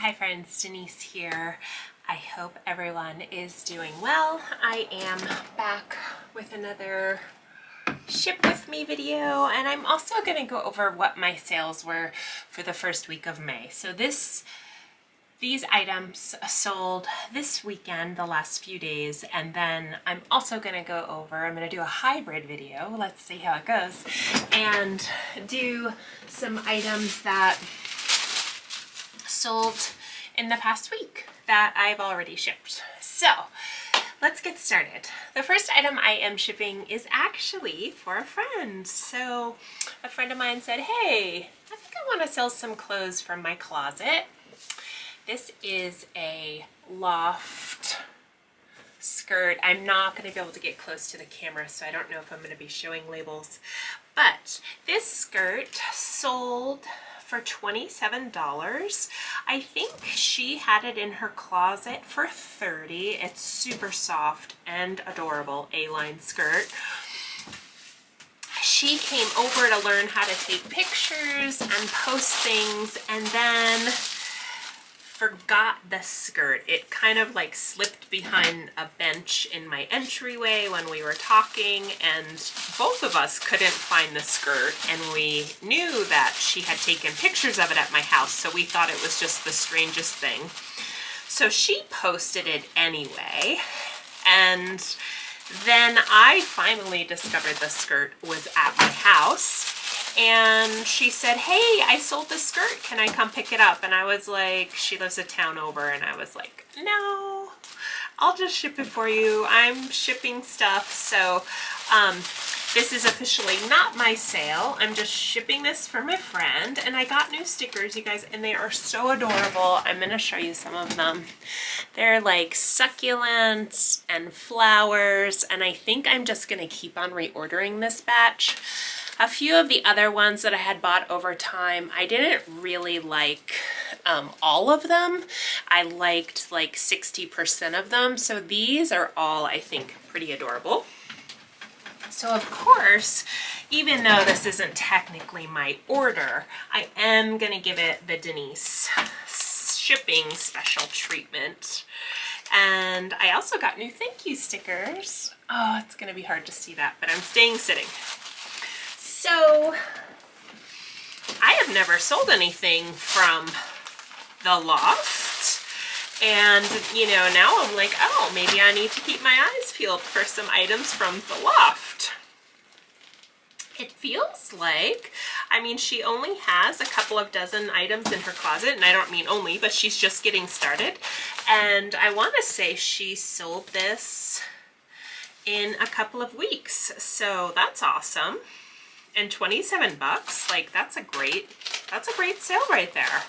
Hi friends, Denise here. I hope everyone is doing well. I am back with another ship with me video, and I'm also going to go over what my sales were for the first week of May. So these items sold this weekend, the last few days, and then I'm also going to go over, I'm going to do a hybrid video, let's see how it goes, and do some items that sold in the past week that I've already shipped. So let's get started. The first item I am shipping is actually for a friend. So a friend of mine said, hey, I think I want to sell some clothes from my closet. This is a loft skirt. I'm not going to be able to get close to the camera, so I don't know if I'm going to be showing labels. But this skirt sold for $27. I think she had it in her closet for $30. It's super soft and adorable A-line skirt. She came over to learn how to take pictures and post things, and then forgot the skirt. It kind of like slipped behind a bench in my entryway when we were talking, and both of us couldn't find the skirt, and we knew that she had taken pictures of it at my house, so we thought it was just the strangest thing. So she posted it anyway, and then I finally discovered the skirt was at my house. And she said, hey, I sold the skirt. Can I come pick it up? And I was like, she lives a town over. And I was like, no, I'll just ship it for you. I'm shipping stuff. So this is officially not my sale. I'm just shipping this for my friend. And I got new stickers, you guys, and they are so adorable. I'm going to show you some of them. They're like succulents and flowers. And I think I'm just going to keep on reordering this batch. A few of the other ones that I had bought over time, I didn't really like all of them. I liked like 60% of them. So these are all, I think, pretty adorable. So of course, even though this isn't technically my order, I am going to give it the Denise shipping special treatment. And I also got new thank you stickers. Oh, it's going to be hard to see that, but I'm staying sitting. So I have never sold anything from the loft, and you know, now I'm like, oh, maybe I need to keep my eyes peeled for some items from the loft. It feels like, I mean, she only has a couple of dozen items in her closet, and I don't mean only, but she's just getting started. And I want to say she sold this in a couple of weeks, so that's awesome. And 27 bucks, like that's a great sale right there.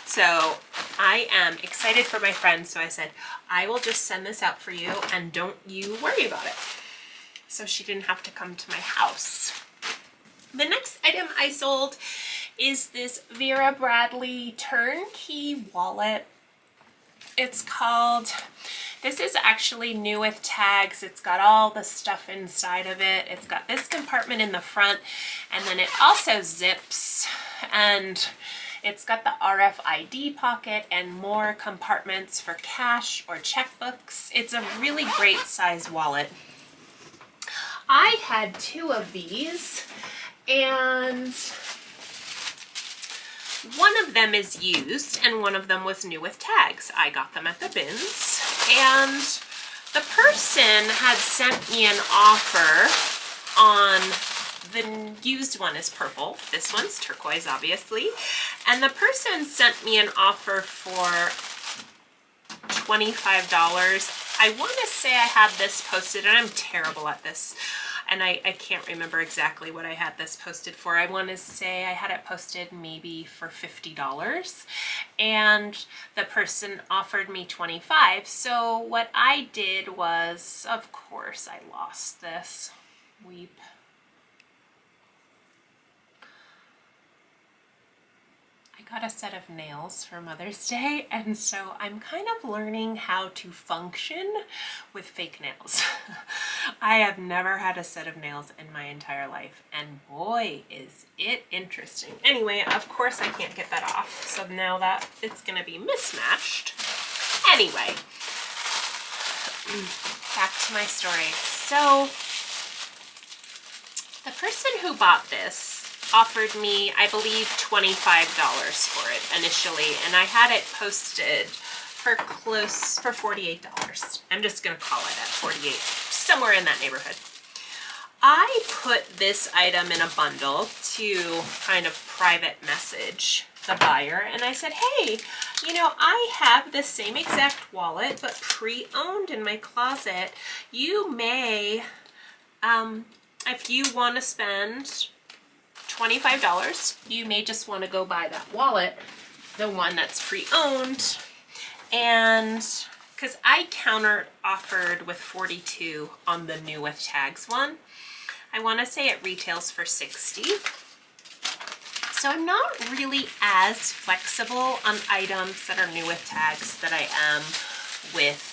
So I am excited for my friend. So I said, I will just send this out for you and don't you worry about it. So she didn't have to come to my house. The next item I sold is this Vera Bradley Turnkey wallet. It's called, this is actually new with tags. It's got all the stuff inside of it. It's got this compartment in the front, and then it also zips, and it's got the RFID pocket and more compartments for cash or checkbooks. It's a really great size wallet. I had two of these, and one of them is used and one of them was new with tags. I got them at the bins, and the person had sent me an offer on, the used one is purple, this one's turquoise obviously, and the person sent me an offer for $25. I want to say I had this posted, and I'm terrible at this, and I can't remember exactly what I had this posted for. I want to say I had it posted maybe for $50, and the person offered me $25. So what I did was, of course, I lost this. Weep. I got a set of nails for Mother's Day, and so I'm kind of learning how to function with fake nails. I have never had a set of nails in my entire life, and boy is it interesting. Anyway, of course I can't get that off, so now that it's gonna be mismatched. Anyway, back to my story. So the person who bought this offered me, I believe, $25 for it initially, and I had it posted for $48. I'm just gonna call it at 48, somewhere in that neighborhood. I put this item in a bundle to kind of private message the buyer, and I said, hey, you know, I have the same exact wallet but pre-owned in my closet. You may, if you want to spend $25, you may just want to go buy that wallet, the one that's pre-owned, and because I counter offered with 42 on the new with tags one. I want to say it retails for 60. So I'm not really as flexible on items that are new with tags that I am with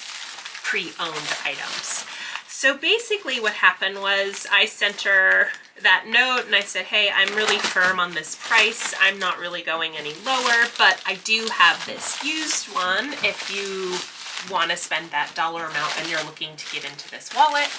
pre-owned items. So basically what happened was I sent her that note and I said, hey, I'm really firm on this price. I'm not really going any lower, but I do have this used one if you want to spend that dollar amount and you're looking to get into this wallet.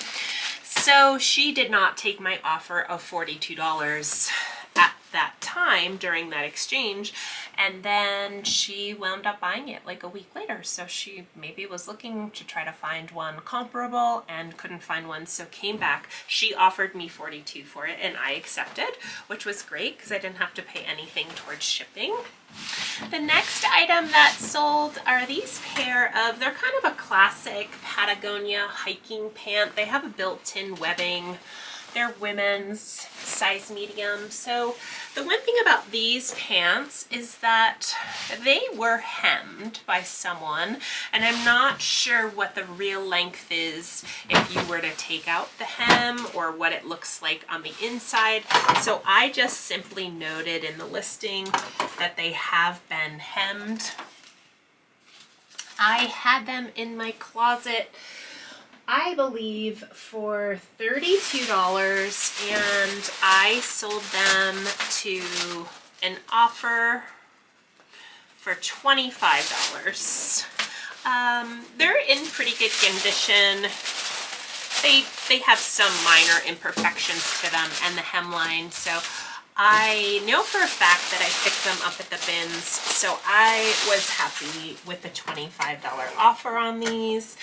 So she did not take my offer of $42 at that time during that exchange, and then she wound up buying it like a week later. So she maybe was looking to try to find one comparable and couldn't find one, so came back. She offered me $42 for it and I accepted, which was great because I didn't have to pay anything towards shipping. The next item that sold are these pair of, they're kind of a classic Patagonia hiking pant. They have a built-in webbing. They're women's, size medium. So the one thing about these pants is that they were hemmed by someone, and I'm not sure what the real length is if you were to take out the hem or what it looks like on the inside. So I just simply noted in the listing that they have been hemmed. I had them in my closet, I believe, for $32, and I sold them to an offer for $25. They're in pretty good condition. They have some minor imperfections to them and the hemline, so I know for a fact that I picked them up at the bins, so I was happy with the $25 offer on these.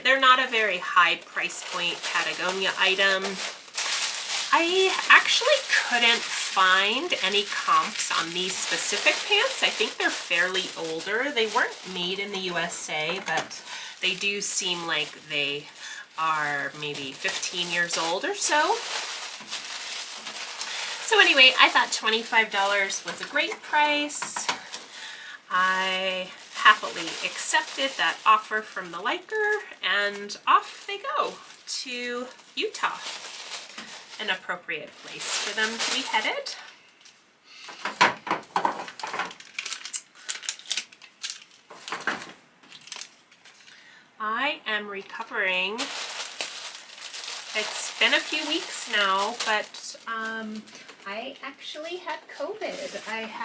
They're not a very high price point Patagonia item. I actually couldn't find any comps on these specific pants. I think they're fairly older. They weren't made in the USA, but they do seem like they are maybe 15 years old or so. So anyway, I thought $25 was a great price. I happily accepted that offer from the liker, and off they go to Utah, an appropriate place for them to be headed. I am recovering. It's been a few weeks now, but I actually had COVID. I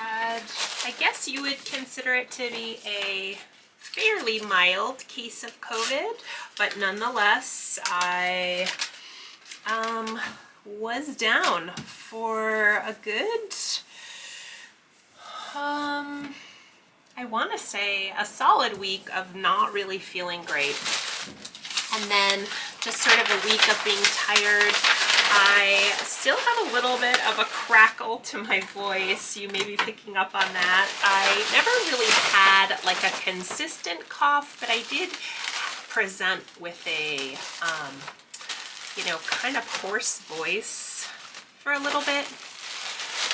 guess you would consider it to be a fairly mild case of COVID, but nonetheless, I was down for a good, I want to say a solid week of not really feeling great. And then just sort of a week of being tired. I still have a little bit of a crackle to my voice. You may be picking up on that. I never really had like a consistent cough, but I did present with a, you know, kind of hoarse voice for a little bit.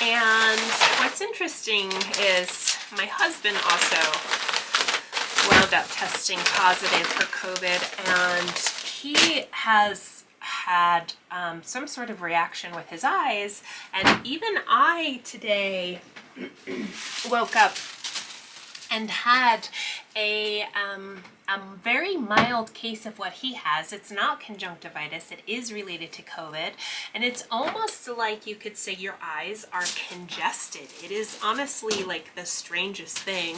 And what's interesting is my husband also wound up testing positive for COVID, and he has had some sort of reaction with his eyes, and even I today woke up and had a very mild case of what he has. It's not conjunctivitis. It is related to COVID. And it's almost like you could say your eyes are congested. It is honestly like the strangest thing.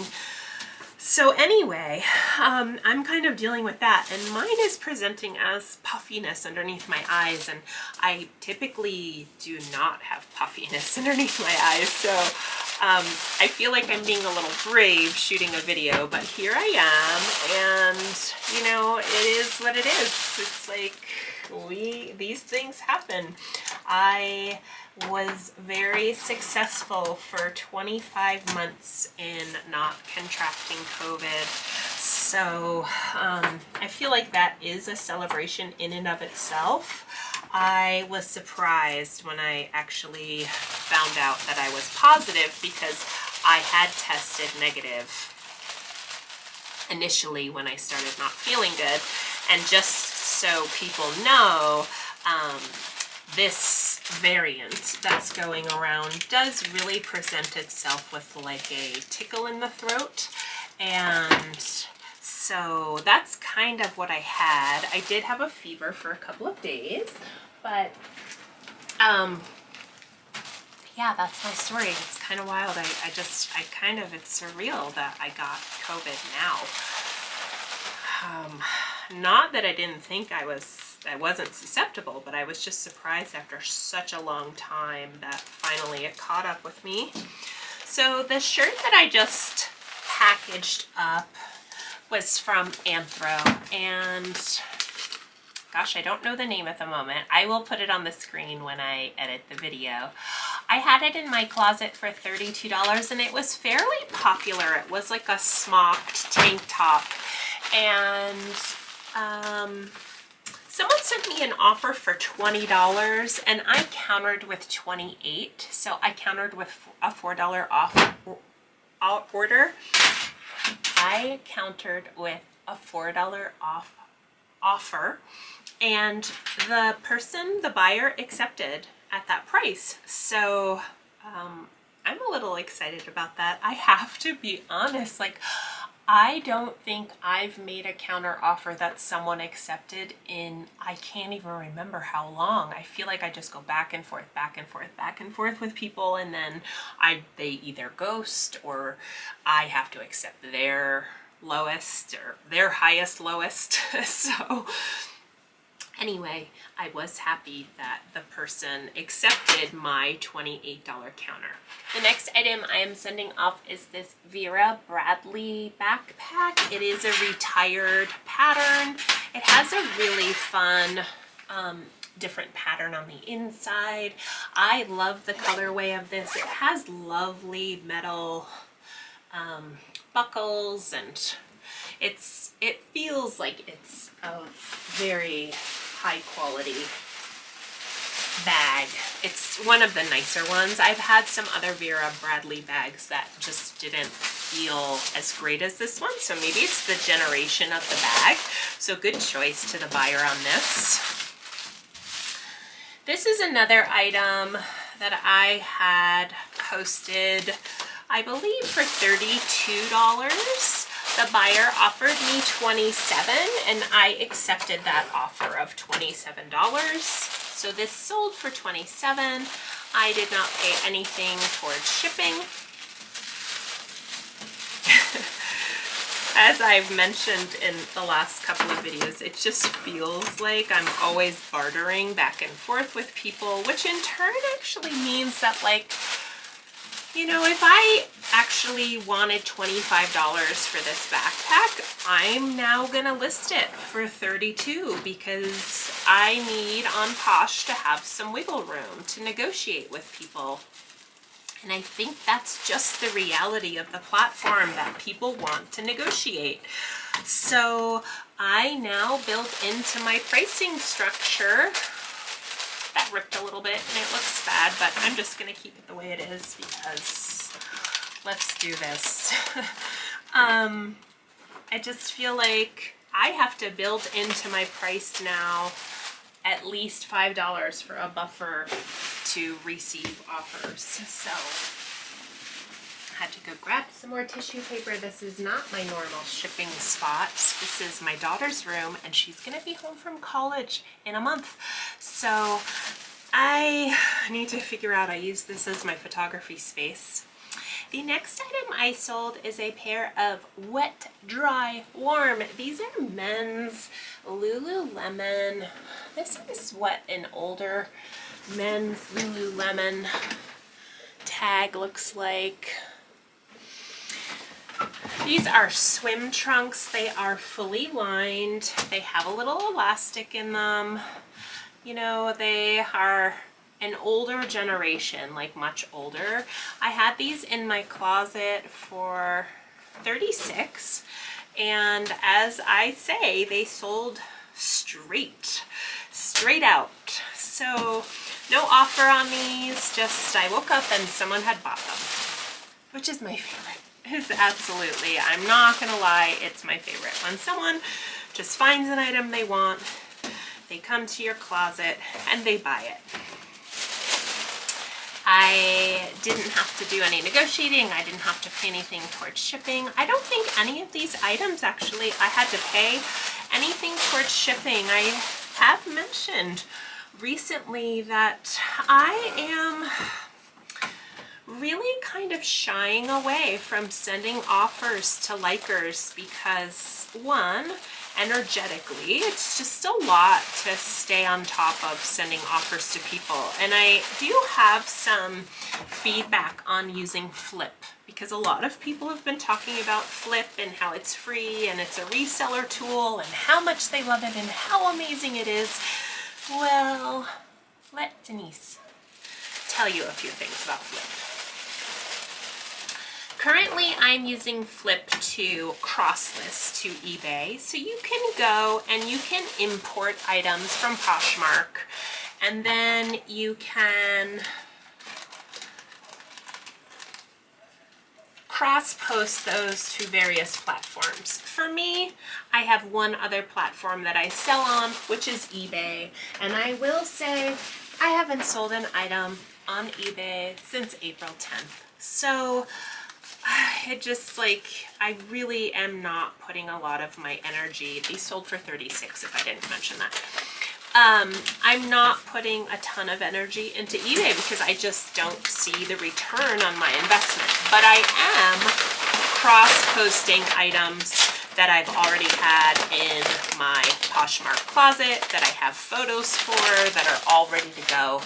So anyway, I'm kind of dealing with that, and mine is presenting as puffiness underneath my eyes, and I typically do not have puffiness underneath my eyes, so I feel like I'm being a little brave shooting a video, but here I am, and you know, it is what it is. It's like these things happen. I was very successful for 25 months in not contracting COVID. So I feel like that is a celebration in and of itself. I was surprised when I actually found out that I was positive because I had tested negative initially when I started not feeling good. And just so people know, this variant that's going around does really present itself with like a tickle in the throat, and so that's kind of what I had. I did have a fever for a couple of days, but yeah, that's my story. It's kind of wild. It's surreal that I got COVID now. Not that I didn't think I wasn't susceptible, but I was just surprised after such a long time that finally it caught up with me. So the shirt that I just packaged up was from Anthro, and gosh, I don't know the name at the moment. I will put it on the screen when I edit the video. I had it in my closet for $32, and it was fairly popular. It was like a smocked tank top, and someone sent me an offer for $20, and I countered with $28. So I countered with a $4 off order. I countered with a $4 off offer, and the buyer accepted at that price. So I'm a little excited about that. I have to be honest, like, I don't think I've made a counter offer that someone accepted in, I can't even remember how long. I feel like I just go back and forth with people, and then they either ghost, or I have to accept their lowest or their highest lowest. So anyway, I was happy that the person accepted my $28 counter. The next item I am sending off is this Vera Bradley backpack. It is a retired pattern. It has a really fun different pattern on the inside. I love the colorway of this. It has lovely metal buckles, and it feels like it's a very high quality bag. It's one of the nicer ones. I've had some other Vera Bradley bags that just didn't feel as great as this one, so maybe it's the generation of the bag. So good choice to the buyer on this. This is another item that I had posted, I believe, for $32. The buyer offered me $27, and I accepted that offer of $27. So this sold for $27. I did not pay anything towards shipping. As I've mentioned in the last couple of videos, it just feels like I'm always bartering back and forth with people, which in turn actually means that, like, you know, if I actually wanted $25 for this backpack, I'm now gonna list it for $32 because I need on Posh to have some wiggle room to negotiate with people. And I think that's just the reality of the platform, that people want to negotiate. So I now built into my pricing structure. That ripped a little bit and it looks bad, but I'm just going to keep it the way it is because let's do this. I just feel like I have to build into my price now at least $5 for a buffer to receive offers. So Had to go grab some more tissue paper. This is not my normal shipping spot. This is my daughter's room, and she's gonna be home from college in a month. So I need to figure out, I use this as my photography space. The next item I sold is a pair of wet, dry, warm. These are men's Lululemon. This is what an older men's Lululemon tag looks like. These are swim trunks. They are fully lined. They have a little elastic in them. You know, they are an older generation, like much older. I had these in my closet for $36, and as I say, they sold straight out. So no offer on these, just I woke up and someone had bought them, which is my favorite. It's absolutely, I'm not gonna lie, it's my favorite. When someone just finds an item they want, they come to your closet and they buy it. I didn't have to do any negotiating. I didn't have to pay anything towards shipping. I don't think any of these items actually I had to pay anything towards shipping. I have mentioned recently that I am really kind of shying away from sending offers to likers because, one, energetically, it's just a lot to stay on top of sending offers to people. And I do have some feedback on using FLYP because a lot of people have been talking about FLYP and how it's free and it's a reseller tool and how much they love it and how amazing it is. Well, let Denise tell you a few things about FLYP. Currently, I'm using FLYP to cross-list to eBay. So you can go and you can import items from Poshmark, and then you can cross-post those to various platforms. For me, I have one other platform that I sell on, which is eBay. And I will say I haven't sold an item on eBay since April 10th. So it just, like, I really am not putting a lot of my energy. These sold for $36 if I didn't mention that. I'm not putting a ton of energy into eBay because I just don't see the return on my investment. But I am cross-posting items that I've already had in my Poshmark closet, that I have photos for, that are all ready to go.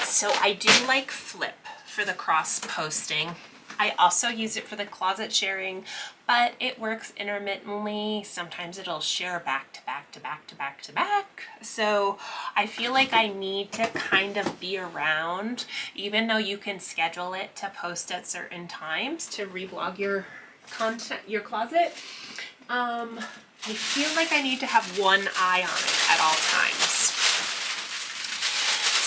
So I do like FLYP for the cross-posting. I also use it for the closet sharing, but it works intermittently. Sometimes it'll share back to back to back to back to back. So I feel like I need to kind of be around, even though you can schedule it to post at certain times to reblog your content, your closet. I feel like I need to have one eye on it at all times.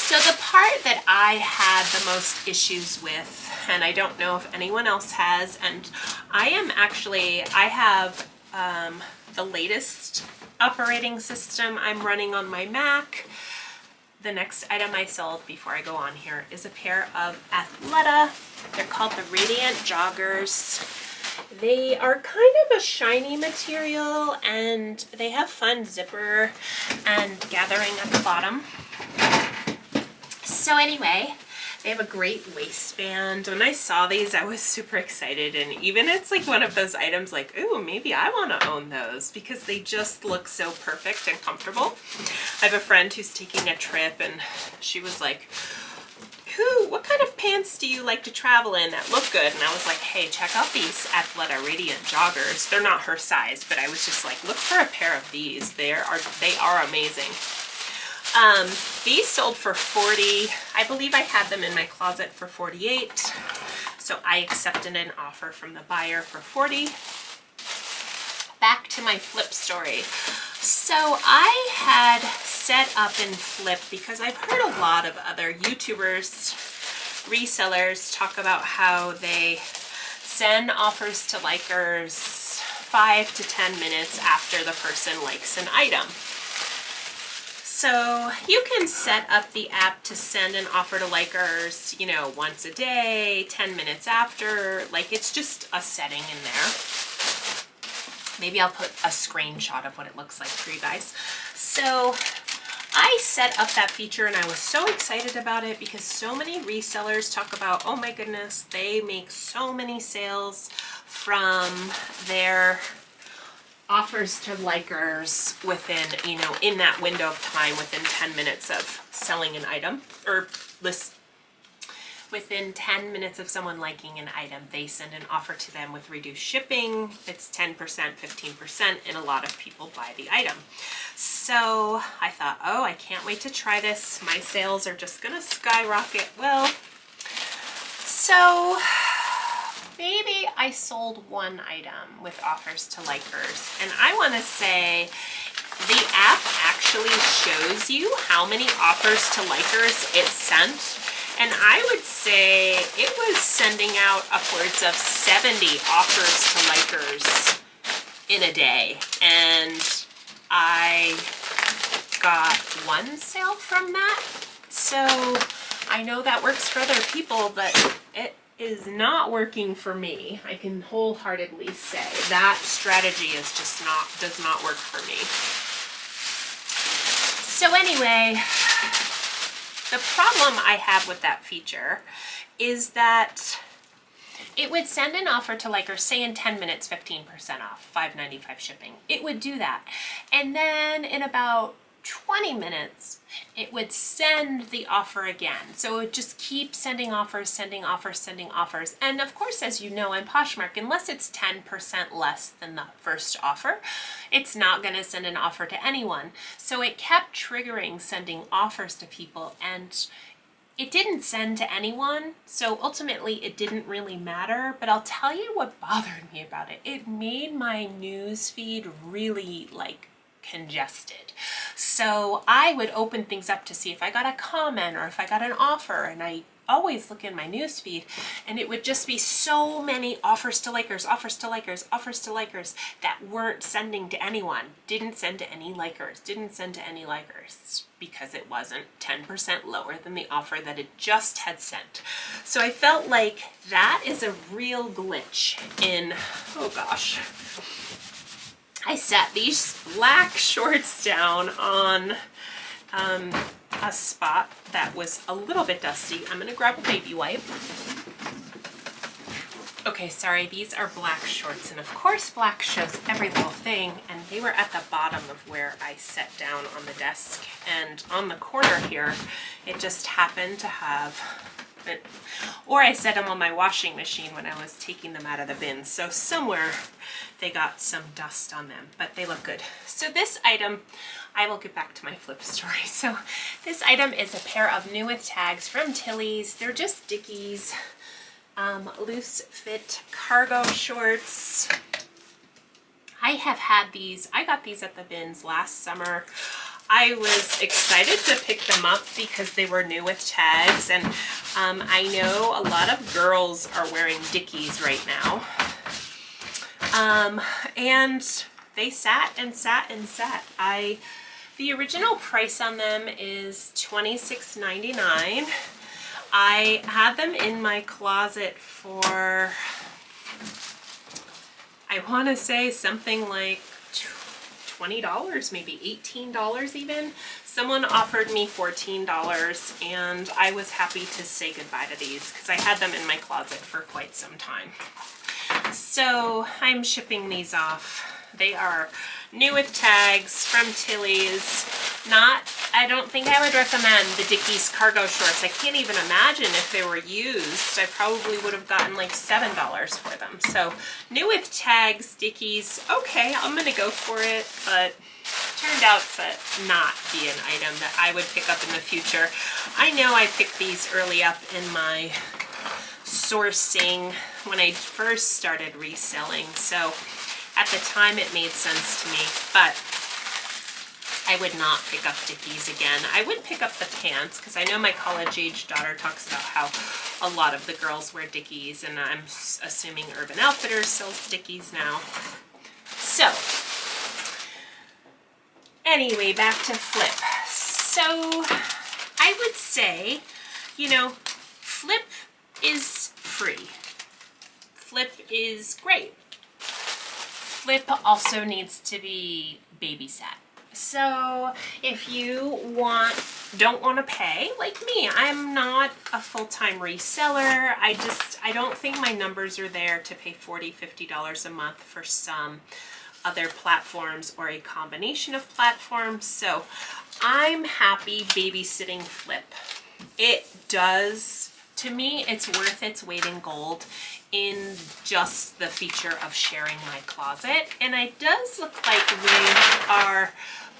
So the part that I had the most issues with, and I don't know if anyone else has, and I have the latest operating system I'm running on my Mac. The next item I sold before I go on here is a pair of Athleta. They're called the Radiant Joggers. They are kind of a shiny material and they have fun zipper and gathering at the bottom. So anyway, they have a great waistband. When I saw these, I was super excited, and even it's like one of those items like, ooh, maybe I want to own those because they just look so perfect and comfortable. I have a friend who's taking a trip, and she was like, what kind of pants do you like to travel in that look good? And I was like, hey, check out these Athleta Radiant Joggers. They're not her size, but I was just like, look for a pair of these. They are amazing. These sold for $40. I believe I had them in my closet for $48. So I accepted an offer from the buyer for $40. Back to my FLYP story. So I had set up in FLYP because I've heard a lot of other YouTubers, resellers talk about how they send offers to likers 5 to 10 minutes after the person likes an item. So you can set up the app to send an offer to likers, you know, once a day, 10 minutes after. Like, it's just a setting in there. Maybe I'll put a screenshot of what it looks like for you guys. So I set up that feature and I was so excited about it because so many resellers talk about, oh my goodness, they make so many sales from their offers to likers within, you know, in that window of time, within 10 minutes of selling an item, or within 10 minutes of someone liking an item, they send an offer to them with reduced shipping. It's 10%, 15%, and a lot of people buy the item. So I thought, oh, I can't wait to try this. My sales are just gonna skyrocket. Well, so maybe I sold one item with offers to likers, and I want to say the app actually shows you how many offers to likers it sent, and I would say it was sending out upwards of 70 offers to likers in a day, and I got one sale from that. So I know that works for other people, but it is not working for me. I can wholeheartedly say that strategy is just does not work for me. So anyway, the problem I have with that feature is that it would send an offer to likers, say in 10 minutes, 15% off, $5.95 shipping. It would do that. And then in about 20 minutes, it would send the offer again. So it would just keep sending offers, sending offers, sending offers. And of course, as you know, in Poshmark, unless it's 10% less than the first offer, it's not going to send an offer to anyone. So it kept triggering sending offers to people, and it didn't send to anyone. So ultimately, it didn't really matter. But I'll tell you what bothered me about it. It made my news feed really congested. So I would open things up to see if I got a comment or if I got an offer, and I always look in my news feed, and it would just be so many offers to likers, offers to likers, offers to likers that weren't sending to anyone. Didn't send to any likers, didn't send to any likers, because it wasn't 10% lower than the offer that it just had sent. So I felt like that is a real glitch in, oh gosh, I sat these black shorts down on a spot that was a little bit dusty. I'm gonna grab a baby wipe. Okay, sorry, these are black shorts, and of course black shows every little thing, and they were at the bottom of where I sat down on the desk, and on the corner here, it just happened to have it, or I set them on my washing machine when I was taking them out of the bin, so somewhere they got some dust on them, but they look good. So this item, I will get back to my flip story. So this item is a pair of new with tags from Tilly's. They're just Dickies, loose fit cargo shorts. I have had these, I got these at the bins last summer. I was excited to pick them up because they were new with tags, and I know a lot of girls are wearing Dickies right now. And they sat and sat and sat. The original price on them is $26.99. I had them in my closet for, I want to say something like $20, maybe $18 even. Someone offered me $14, and I was happy to say goodbye to these because I had them in my closet for quite some time. So I'm shipping these off. They are new with tags from Tilly's. I don't think I would recommend the Dickies cargo shorts. I can't even imagine if they were used. I probably would have gotten like $7 for them. So new with tags, Dickies, okay, I'm gonna go for it, but turned out to not be an item that I would pick up in the future. I know I picked these early up in my sourcing when I first started reselling, so at the time it made sense to me, but I would not pick up Dickies again. I would pick up the pants because I know my college-age daughter talks about how a lot of the girls wear Dickies, and I'm assuming Urban Outfitters sells Dickies now. So anyway, back to Flip. So I would say, you know, FLYP is free. FLYP is great. FLYP also needs to be babysat. So if you don't want to pay, like me, I'm not a full-time reseller. I don't think my numbers are there to pay $40, $50 a month for some other platforms or a combination of platforms. So I'm happy babysitting FLYP. It does, to me, it's worth its weight in gold in just the feature of sharing my closet. And it does look like we are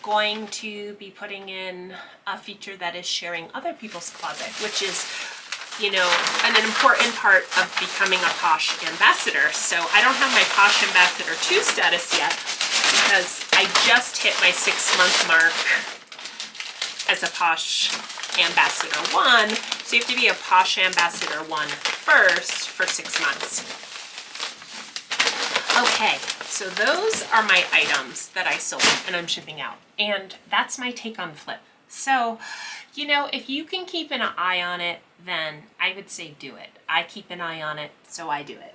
going to be putting in a feature that is sharing other people's closet, which is, you know, an important part of becoming a Posh ambassador. So I don't have my Posh Ambassador 2 status yet because I just hit my 6-month mark as a Posh Ambassador 1. So you have to be a Posh Ambassador 1 first for 6 months. Okay, so those are my items that I sold and I'm shipping out. And that's my take on FLYP. So, you know, if you can keep an eye on it, then I would say do it. I keep an eye on it, so I do it.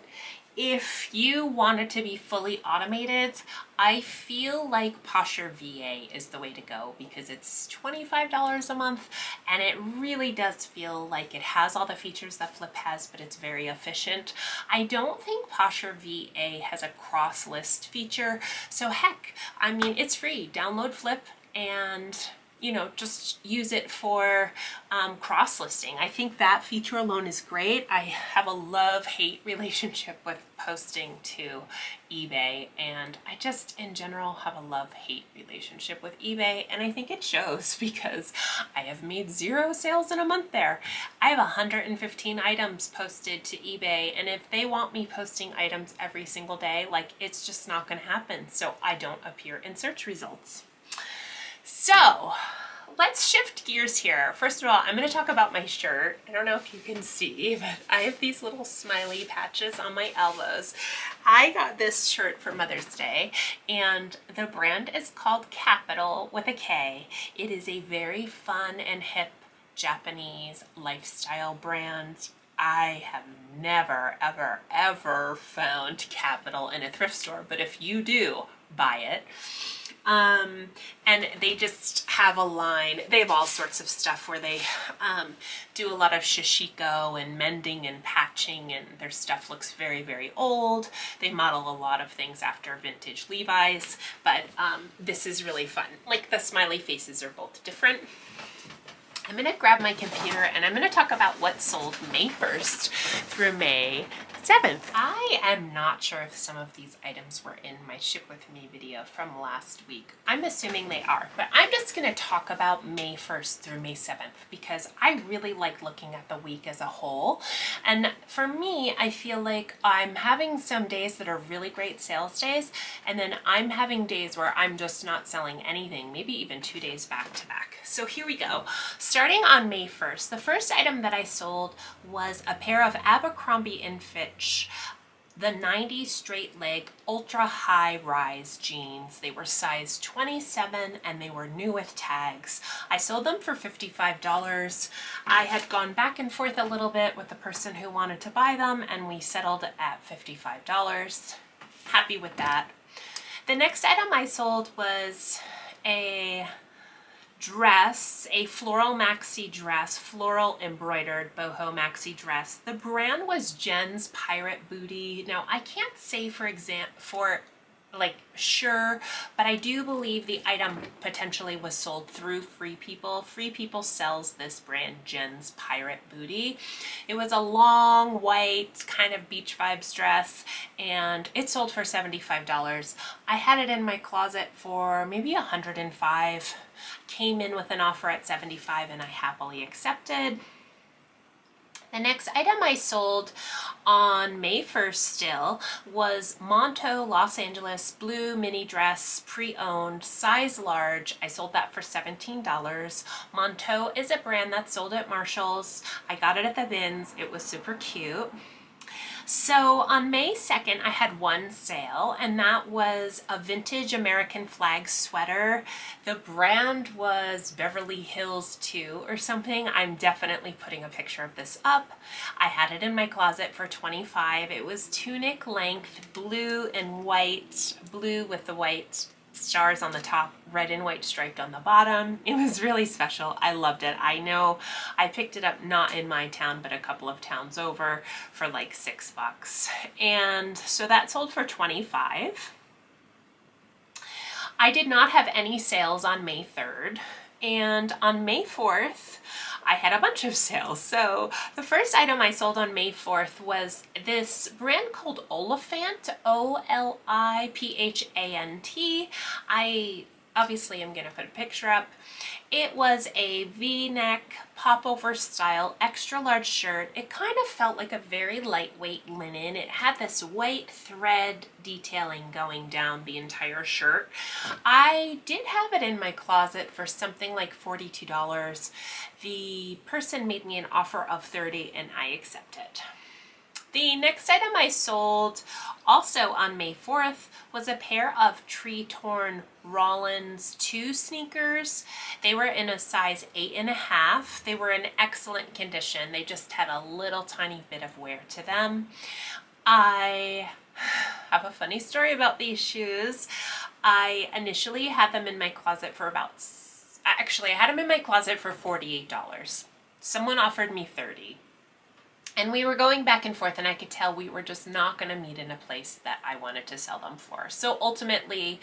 If you want it to be fully automated, I feel like Posher VA is the way to go because it's $25 a month and it really does feel like it has all the features that FLYP has, but it's very efficient. I don't think Posher VA has a cross-list feature, so heck, I mean, it's free. Download FLYP and, you know, just use it for cross-listing. I think that feature alone is great. I have a love-hate relationship with posting to eBay, and I just in general have a love-hate relationship with eBay, and I think it shows because I have made 0 sales in a month there. I have 115 items posted to eBay, and if they want me posting items every single day, like, it's just not going to happen, so I don't appear in search results. So let's shift gears here. First of all, I'm going to talk about my shirt. I don't know if you can see, but I have these little smiley patches on my elbows. I got this shirt for Mother's Day, and the brand is called Capital with a K. It is a very fun and hip Japanese lifestyle brand. I have never, ever, ever found Capital in a thrift store, but if you do, buy it. And they just have a line. They have all sorts of stuff where they do a lot of shishiko and mending and patching, and their stuff looks very, very old. They model a lot of things after vintage Levi's, but this is really fun. Like, the smiley faces are both different. I'm going to grab my computer and I'm going to talk about what sold May 1st through May 7th. I am not sure if some of these items were in my Ship With Me video from last week. I'm assuming they are, but I'm just going to talk about May 1st through May 7th because I really like looking at the week as a whole. And for me, I feel like I'm having some days that are really great sales days, and then I'm having days where I'm just not selling anything, maybe even 2 days back to back. So here we go. Starting on May 1st, the first item that I sold was a pair of Abercrombie & Fitch, the 90 straight leg ultra high rise jeans. They were size 27 and they were new with tags. I sold them for $55. I had gone back and forth a little bit with the person who wanted to buy them, and we settled at $55. Happy with that. The next item I sold was a dress, a floral maxi dress, floral embroidered boho maxi dress. The brand was Jen's Pirate Booty. Now, I can't say for sure, but I do believe the item potentially was sold through Free People. Free People sells this brand, Jen's Pirate Booty. It was a long white kind of beach vibes dress, and it sold for $75. I had it in my closet for maybe $105. Came in with an offer at $75 and I happily accepted. The next item I sold on May 1st still was Monto Los Angeles blue mini dress, pre-owned, size large. I sold that for $17. Monto is a brand that's sold at Marshall's. I got it at the bins. It was super cute. So on May 2nd, I had one sale, and that was a vintage American flag sweater. The brand was Beverly Hills 2 or something. I'm definitely putting a picture of this up. I had it in my closet for $25. It was tunic length, blue and white, blue with the white stars on the top, red and white striped on the bottom. It was really special. I loved it. I know I picked it up not in my town, but a couple of towns over for like $6. And so that sold for $25. I did not have any sales on May 3rd. And on May 4th, I had a bunch of sales. So the first item I sold on May 4th was this brand called Olipant, Olipant. I obviously am going to put a picture up. It was a V-neck popover style extra large shirt. It kind of felt like a very lightweight linen. It had this white thread detailing going down the entire shirt. I did have it in my closet for something like $42. The person made me an offer of $30 and I accepted. The next item I sold also on May 4th was a pair of tree-torn Rollins 2 sneakers. They were in a size 8.5. They were in excellent condition. They just had a little tiny bit of wear to them. I have a funny story about these shoes. I initially had them in my closet for I had them in my closet for $48. Someone offered me $30. And we were going back and forth, and I could tell we were just not going to meet in a place that I wanted to sell them for. So ultimately,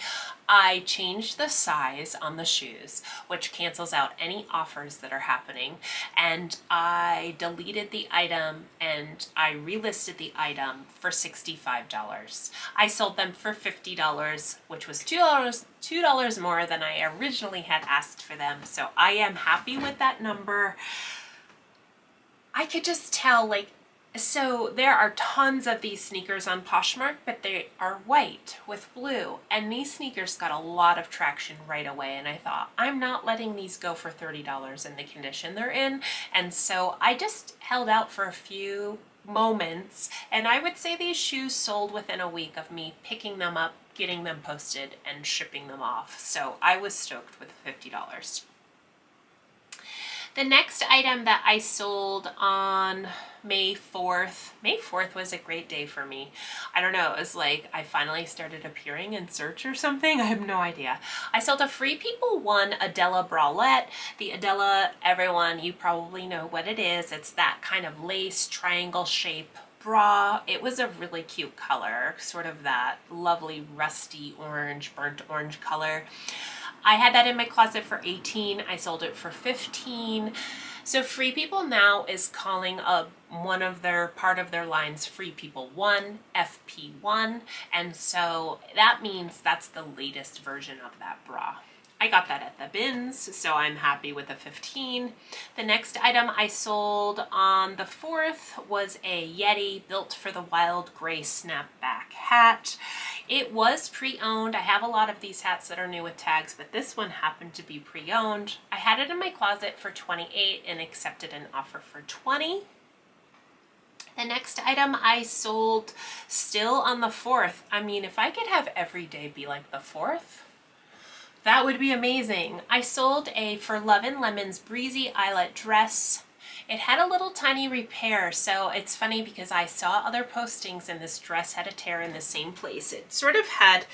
I changed the size on the shoes, which cancels out any offers that are happening. And I deleted the item and I relisted the item for $65. I sold them for $50, which was $2 more than I originally had asked for them. So I am happy with that number. I could just tell, so there are tons of these sneakers on Poshmark, but they are white with blue. And these sneakers got a lot of traction right away. And I thought, I'm not letting these go for $30 in the condition they're in. And so I just held out for a few moments. And I would say these shoes sold within a week of me picking them up, getting them posted, and shipping them off. So I was stoked with $50. The next item that I sold on May 4th, May 4th was a great day for me. I don't know, it was like I finally started appearing in search or something. I have no idea. I sold a Free People 1 Adela bralette. The Adela, everyone, you probably know what it is. It's that kind of lace triangle shape bra. It was a really cute color, sort of that lovely rusty orange, burnt orange color. I had that in my closet for $18. I sold it for $15. So Free People now is calling part of their lines Free People 1, FP1. And so that means that's the latest version of that bra. I got that at the bins, so I'm happy with the $15. The next item I sold on the 4th was a Yeti Built for the Wild Gray snapback hat. It was pre-owned. I have a lot of these hats that are new with tags, but this one happened to be pre-owned. I had it in my closet for $28 and accepted an offer for $20. The next item I sold still on the 4th. I mean, if I could have every day be like the 4th, that would be amazing. I sold a For Love and Lemons Breezy Eyelet dress. It had a little tiny repair, so it's funny because I saw other postings and this dress had a tear in the same place. It sort of had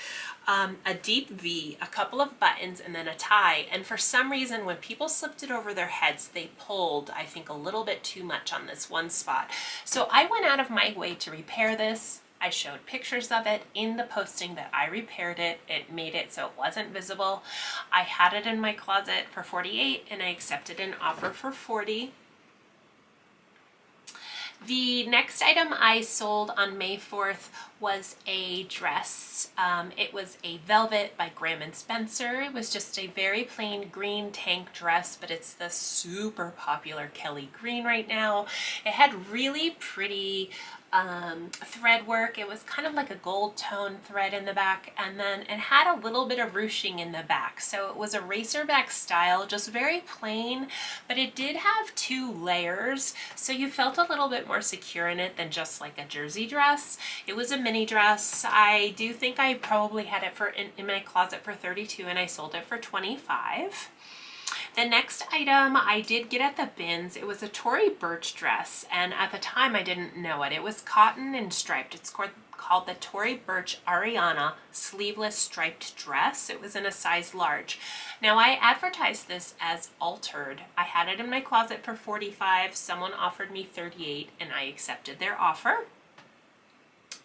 a deep V, a couple of buttons, and then a tie. And for some reason, when people slipped it over their heads, they pulled, I think, a little bit too much on this one spot. So I went out of my way to repair this. I showed pictures of it in the posting that I repaired it. It made it so it wasn't visible. I had it in my closet for $48 and I accepted an offer for $40. The next item I sold on May 4th was a dress. It was a velvet by Graham & Spencer. It was just a very plain green tank dress, but it's the super popular Kelly green right now. It had really pretty thread work. It was kind of like a gold tone thread in the back, and then it had a little bit of ruching in the back. So it was a racer back style, just very plain, but it did have 2 layers, so you felt a little bit more secure in it than just like a jersey dress. It was a mini dress. I do think I probably had it in my closet for $32, and I sold it for $25. The next item I did get at the bins. It was a Tory Burch dress, and at the time I didn't know it. It was cotton and striped. It's called the Tory Burch Ariana sleeveless striped dress. It was in a size large. Now I advertised this as altered. I had it in my closet for $45. Someone offered me $38, and I accepted their offer.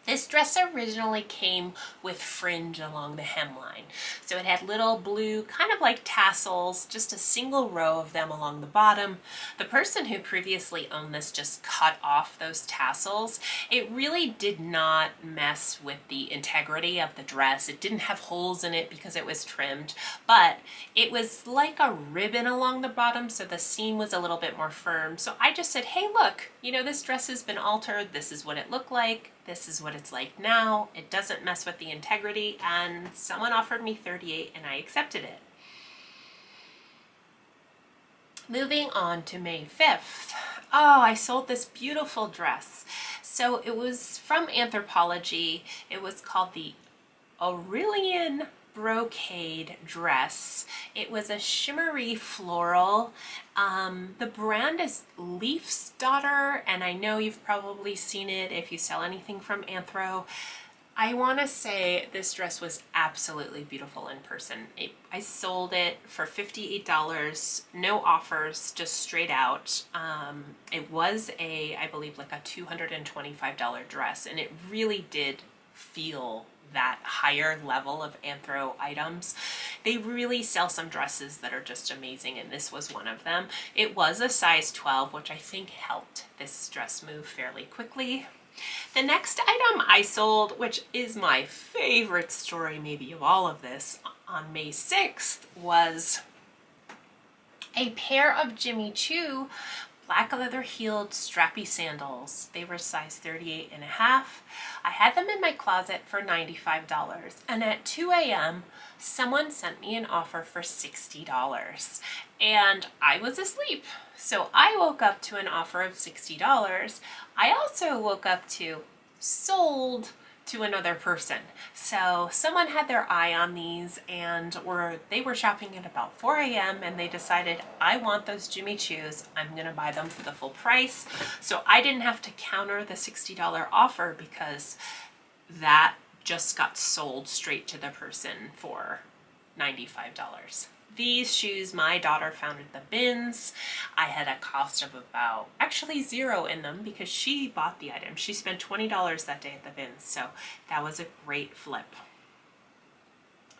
This dress originally came with fringe along the hemline. So it had little blue, kind of like tassels, just a single row of them along the bottom. The person who previously owned this just cut off those tassels. It really did not mess with the integrity of the dress. It didn't have holes in it because it was trimmed, but it was like a ribbon along the bottom, so the seam was a little bit more firm. So I just said, hey, look, you know, this dress has been altered. This is what it looked like. This is what it's like now. It doesn't mess with the integrity, and someone offered me $38 and I accepted it. Moving on to May 5th. Oh, I sold this beautiful dress. So it was from Anthropologie. It was called the Aurelian brocade dress. It was a shimmery floral. The brand is Leaf's Daughter, and I know you've probably seen it if you sell anything from Anthro. I want to say this dress was absolutely beautiful in person. I sold it for $58, no offers, just straight out. It was I believe like a $225 dress, and it really did feel that higher level of Anthro items. They really sell some dresses that are just amazing, and this was one of them. It was a size 12, which I think helped this dress move fairly quickly. The next item I sold, which is my favorite story maybe of all of this, on May 6th, was a pair of Jimmy Choo black leather heeled strappy sandals. They were size 38 and a half. I had them in my closet for $95, and at 2 a.m. someone sent me an offer for $60, and I was asleep. So I woke up to an offer of $60. I also woke up to sold to another person. So someone had their eye on these, and they were shopping at about 4 a.m. and they decided, I want those Jimmy Choos. I'm gonna buy them for the full price. So I didn't have to counter the $60 offer because that just got sold straight to the person for $95. These shoes my daughter found at the bins. I had a cost of about, actually $0 in them because she bought the item. She spent $20 that day at the bins, so that was a great flip.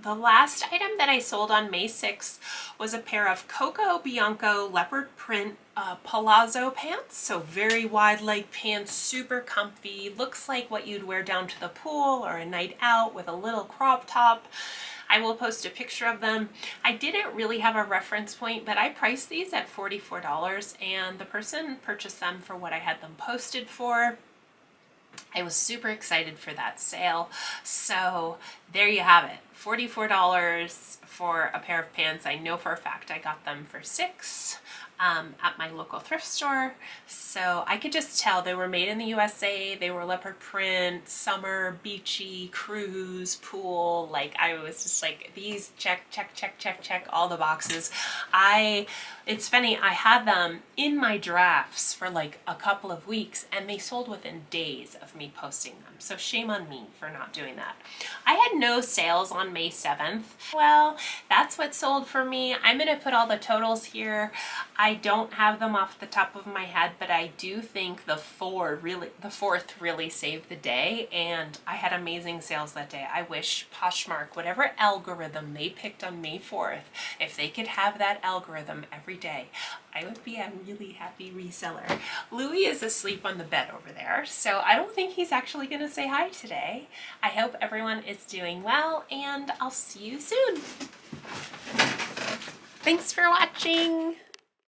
The last item that I sold on May 6th was a pair of Coco Bianco leopard print palazzo pants. So very wide leg pants, super comfy. Looks like what you'd wear down to the pool or a night out with a little crop top. I will post a picture of them. I didn't really have a reference point, but I priced these at $44, and the person purchased them for what I had them posted for. I was super excited for that sale. So there you have it, $44 for a pair of pants. I know for a fact I got them for $6 at my local thrift store. So I could just tell they were made in the USA. They were leopard print, summer, beachy, cruise, pool. Like, I was just like, these check, check, check, check, check, all the boxes. It's funny, I had them in my drafts for like a couple of weeks, and they sold within days of me posting them. So shame on me for not doing that. I had no sales on May 7th. Well, that's what sold for me. I'm gonna put all the totals here. I don't have them off the top of my head, but I do think the fourth really saved the day, and I had amazing sales that day. I wish Poshmark, whatever algorithm they picked on May 4th, if they could have that algorithm every day, I would be a really happy reseller. Louis is asleep on the bed over there, so I don't think he's actually gonna say hi today. I hope everyone is doing well, and I'll see you soon. Thanks for watching.